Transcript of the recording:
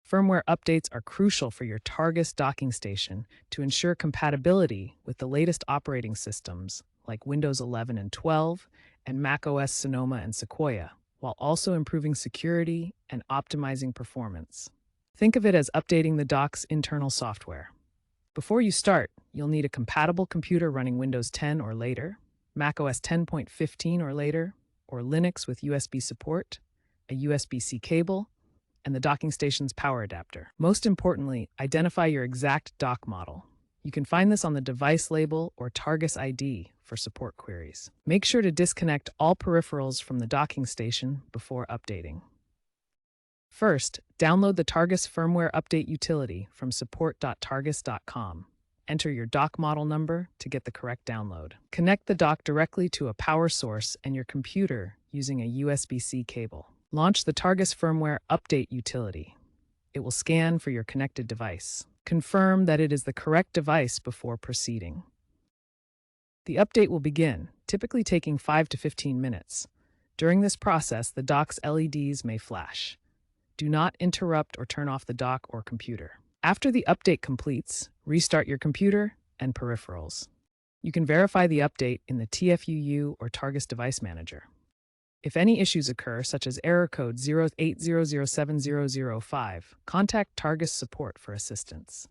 Firmware updates are crucial for your Targus docking station to ensure compatibility with the latest operating systems like Windows 11 and 12 and macOS Sonoma and Sequoia, while also improving security and optimizing performance. Think of it as updating the dock's internal software. Before you start, you'll need a compatible computer running Windows 10 or later, macOS 10.15 or later, or Linux with USB support, a USB-C cable, and the docking station's power adapter. Most importantly, identify your exact dock model. You can find this on the device label or Targus ID for support queries. Make sure to disconnect all peripherals from the docking station before updating. First, download the Targus Firmware Update utility from support.targus.com. Enter your dock model number to get the correct download. Connect the dock directly to a power source and your computer using a USB-C cable. Launch the Targus Firmware Update utility. It will scan for your connected device. Confirm that it is the correct device before proceeding. The update will begin, typically taking 5 to 15 minutes. During this process, the dock's LEDs may flash. Do not interrupt or turn off the dock or computer. After the update completes, restart your computer and peripherals. You can verify the update in the TFUU or Targus Device Manager. If any issues occur, such as error code 08007005, contact Targus support for assistance.